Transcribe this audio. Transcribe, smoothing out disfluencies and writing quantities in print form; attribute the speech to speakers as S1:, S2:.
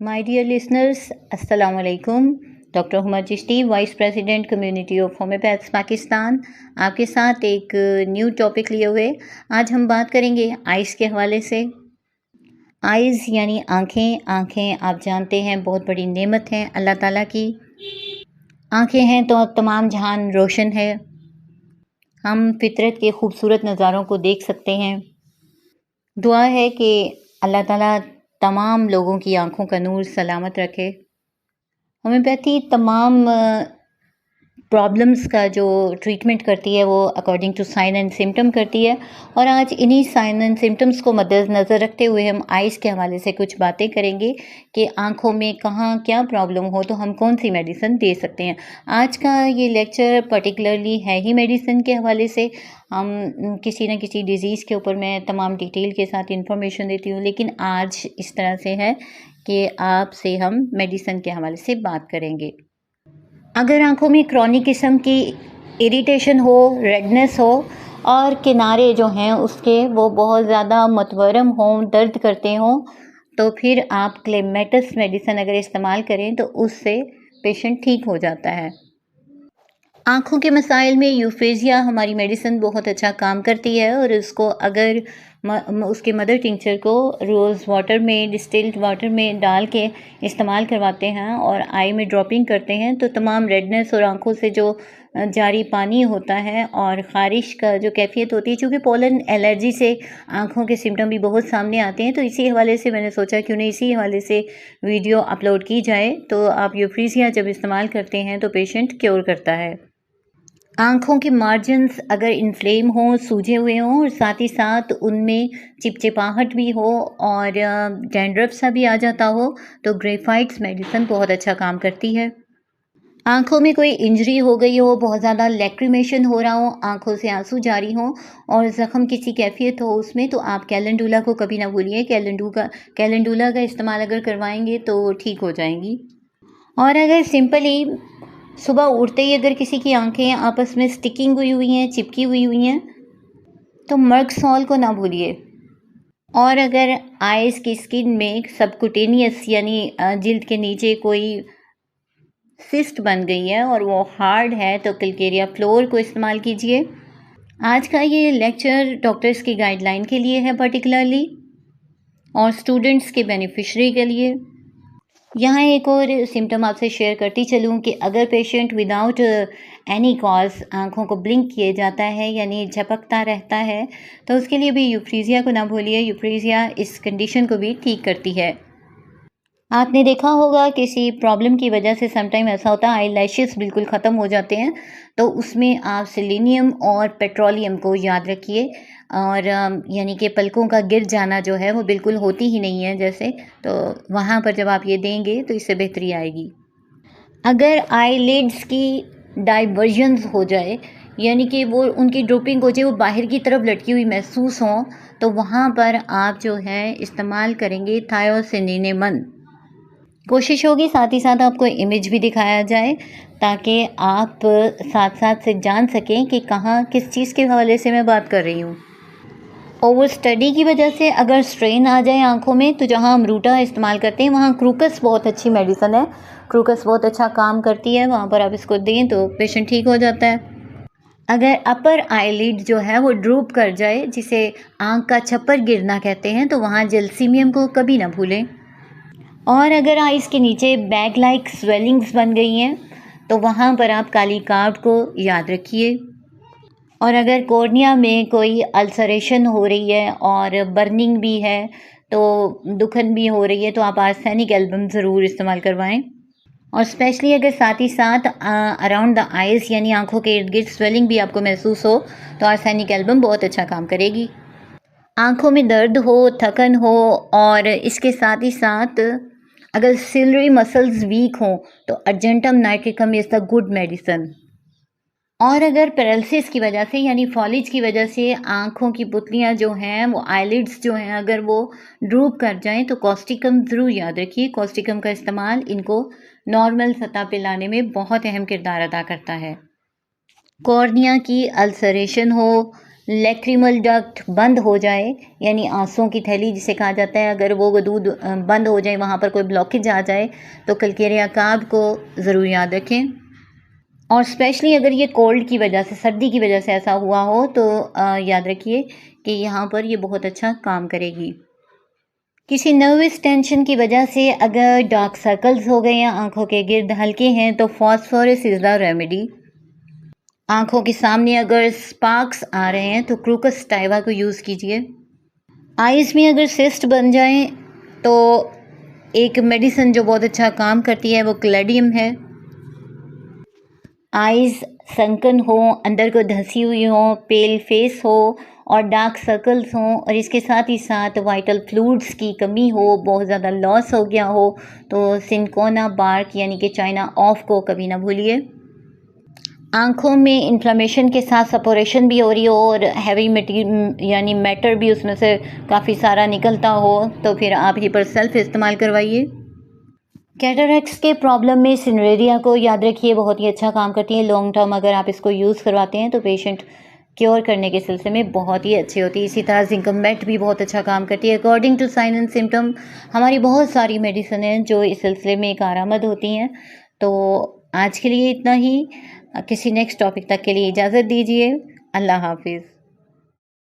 S1: My dear listeners, Assalamu alaikum. Doctor Huma Chishti, vice president community of homeopaths Pakistan, आपके साथ एक new topic लिए हुए। आज हम बात करेंगे आइज़ के हवाले से। आइज़ यानी आँखें। आँखें आप जानते हैं बहुत बड़ी नेमत हैं अल्लाह ताला की। आँखें हैं तो अब तमाम जहान रोशन है। हम फितरत के खूबसूरत नज़ारों को देख सकते हैं। दुआ है कि अल्लाह ताला तमाम लोगों की आँखों का नूर सलामत रखे। होम्योपैथी तमाम प्रॉब्लम्स का जो ट्रीटमेंट करती है वो according to sign and symptom करती है, और आज इन्हीं साइन एंड सिम्टम्स को मद्देनज़र रखते हुए हम आइज़ के हवाले से कुछ बातें करेंगे कि आँखों में कहाँ क्या प्रॉब्लम हो तो हम कौन सी मेडिसिन दे सकते हैं। आज का ये लेक्चर पर्टिकुलरली है ही मेडिसिन के हवाले से। हम किसी न किसी डिज़ीज़ के ऊपर मैं तमाम डिटेल के साथ इंफॉर्मेशन देती हूँ, लेकिन आज इस तरह से है कि आपसे हम मेडिसिन के हवाले से बात करेंगे। अगर आँखों में क्रॉनिक किस्म की इरिटेशन हो, रेडनेस हो और किनारे जो हैं उसके वो बहुत ज़्यादा मतवरम हों, दर्द करते हों, तो फिर आप क्लेमेटस मेडिसिन अगर इस्तेमाल करें तो उससे पेशेंट ठीक हो जाता है। आँखों के मसाइल में यूफेजिया हमारी मेडिसिन बहुत अच्छा काम करती है, और उसको अगर उसके मदर टिंचर को रोज़ वाटर में, डिस्टिल्ड वाटर में डाल के इस्तेमाल करवाते हैं और आई में ड्रॉपिंग करते हैं तो तमाम रेडनेस और आँखों से जो जारी पानी होता है और ख़ारिश का जो कैफियत होती है, चूँकि पोलन एलर्जी से आँखों के सिम्टम भी बहुत सामने आते हैं, तो इसी हवाले से मैंने सोचा क्यों नहीं इसी हवाले से वीडियो अपलोड की जाए। तो आप यूफ्रीजिया जब इस्तेमाल करते हैं तो पेशेंट क्योर करता है। आँखों के मार्जिन्स अगर इन्फ्लेम हों, सूजे हुए हों और साथ ही साथ उनमें चिपचिपाहट भी हो और डैंड्रफ सा भी आ जाता हो तो ग्रेफाइट्स मेडिसिन बहुत अच्छा काम करती है। आँखों में कोई इंजरी हो गई हो, बहुत ज़्यादा लैक्रिमेशन हो रहा हो, आँखों से आंसू जारी हों और ज़ख़म किसी कैफियत हो उसमें, तो आप कैलेंडुला को कभी ना भूलिए। कैलेंडुला का इस्तेमाल अगर करवाएंगे तो ठीक हो जाएंगी। और अगर सिंपली सुबह उठते ही अगर किसी की आंखें आपस में स्टिकिंग हुई हैं, चिपकी हुई हैं, तो मर्कसॉल को ना भूलिए। और अगर आइज़ की स्किन में सबकुटेनियस यानी जिल्द के नीचे कोई सिस्ट बन गई है और वो हार्ड है तो कैलकेरिया फ्लोर को इस्तेमाल कीजिए। आज का ये लेक्चर डॉक्टर्स की गाइडलाइन के लिए है पर्टिकुलरली, और स्टूडेंट्स के बेनिफिशरी के लिए। यहाँ एक और सिम्टम आपसे शेयर करती चलूँ कि अगर पेशेंट विदाउट एनी कॉज आँखों को ब्लिंक किए जाता है यानी झपकता रहता है, तो उसके लिए भी यूफ्रीजिया को ना भूलिए। यूफ्रीजिया इस कंडीशन को भी ठीक करती है। आपने देखा होगा किसी प्रॉब्लम की वजह से समटाइम ऐसा होता है आई लैशेस बिल्कुल ख़त्म हो जाते हैं, तो उसमें आप सेलेनियम और पेट्रोलियम को याद रखिए। और यानी कि पलकों का गिर जाना जो है वो बिल्कुल होती ही नहीं है जैसे, तो वहाँ पर जब आप ये देंगे तो इससे बेहतरी आएगी। अगर आईलिड्स की डाइवर्जन्स हो जाए यानी कि वो उनकी ड्रोपिंग हो जाए, वो बाहर की तरफ लटकी हुई महसूस हो, तो वहाँ पर आप जो है इस्तेमाल करेंगे थायोसिनेमन। कोशिश होगी साथ ही साथ आपको इमेज भी दिखाया जाए ताकि आप साथ साथ से जान सकें कि कहाँ किस चीज़ के हवाले से मैं बात कर रही हूँ। ओवर स्टडी की वजह से अगर स्ट्रेन आ जाए आँखों में, तो जहाँ हम रूटा इस्तेमाल करते हैं वहाँ क्रूकस बहुत अच्छी मेडिसिन है। क्रूकस बहुत अच्छा काम करती है, वहाँ पर आप इसको दें तो पेशेंट ठीक हो जाता है। अगर अपर आईलिड जो है वो ड्रूप कर जाए, जिसे आँख का छप्पर गिरना कहते हैं, तो वहाँ जेलसीमियम को कभी ना भूलें। और अगर आइज़ के नीचे बैग लाइक स्वेलिंग्स बन गई हैं तो वहाँ पर आप काली कार्ड को याद रखिए। और अगर कॉर्निया में कोई अल्सरेशन हो रही है और बर्निंग भी है, तो दुखन भी हो रही है, तो आप आर्सेनिक एल्बम ज़रूर इस्तेमाल करवाएं। और स्पेशली अगर साथ ही साथ अराउंड द आइज़ यानी आँखों के इर्द गिर्द स्वेलिंग भी आपको महसूस हो तो आर्सेनिक एल्बम बहुत अच्छा काम करेगी। आँखों में दर्द हो, थकन हो और इसके साथ ही साथ अगर सिलरी मसल्स वीक हों तो argentum nitricum is the good medicine. और अगर पैरालिसिस की वजह से यानी फॉलिज की वजह से आँखों की पुतलियाँ जो हैं वो आईलिड्स जो हैं अगर वो ड्रूप कर जाएं तो कॉस्टिकम ज़रूर याद रखिए। कॉस्टिकम का इस्तेमाल इनको नॉर्मल सतह पे लाने में बहुत अहम किरदार अदा करता है। कॉर्निया की अल्सरेशन हो, लैक्रिमल डक्ट बंद हो जाए, यानी आंसुओं की थैली जिसे कहा जाता है, अगर वो गदूद बंद हो जाए, वहाँ पर कोई ब्लॉकेज आ जाए, तो कलकेरिया काब को ज़रूर याद रखें। और स्पेशली अगर ये कोल्ड की वजह से, सर्दी की वजह से ऐसा हुआ हो तो याद रखिए कि यहाँ पर ये बहुत अच्छा काम करेगी। किसी नर्वस टेंशन की वजह से अगर डार्क सर्कल्स हो गए या आंखों के गिर्द हल्के हैं तो फॉस्फोरस इज़ द रेमेडी। आंखों के सामने अगर स्पार्क्स आ रहे हैं तो क्रूकस टाइवा को यूज़ कीजिए। आइज़ में अगर सिस्ट बन जाएं तो एक मेडिसिन जो बहुत अच्छा काम करती है वो क्लेडियम है। आइज़ सनकन हो, अंदर को धंसी हुई हो, पेल फेस हो और डार्क सर्कल्स हों और इसके साथ ही साथ वाइटल फ्लूइड्स की कमी हो, बहुत ज़्यादा लॉस हो गया हो, तो सिनकोना बार्क यानी कि चाइना ऑफ को कभी ना भूलिए। आँखों में इन्फ्लेमेशन के साथ सपोरेशन भी हो रही हो और हैवी यानी मैटर भी उसमें से काफ़ी सारा निकलता हो, तो फिर आप ही पर सेल्फ इस्तेमाल करवाइए। कैटरैक्ट्स के प्रॉब्लम में सिनरेरिया को याद रखिए, बहुत ही अच्छा काम करती है। लॉन्ग टर्म अगर आप इसको यूज़ करवाते हैं तो पेशेंट क्योर करने के सिलसिले में बहुत ही अच्छी होती है। इसी तरह जिंकमेट भी बहुत अच्छा काम करती है। According to sign and symptom हमारी बहुत सारी मेडिसिन हैं जो इस सिलसिले में कारआमद होती हैं। तो आज के लिए इतना ही। किसी नेक्स्ट टॉपिक तक के लिए इजाज़त दीजिए। अल्लाह हाफिज़।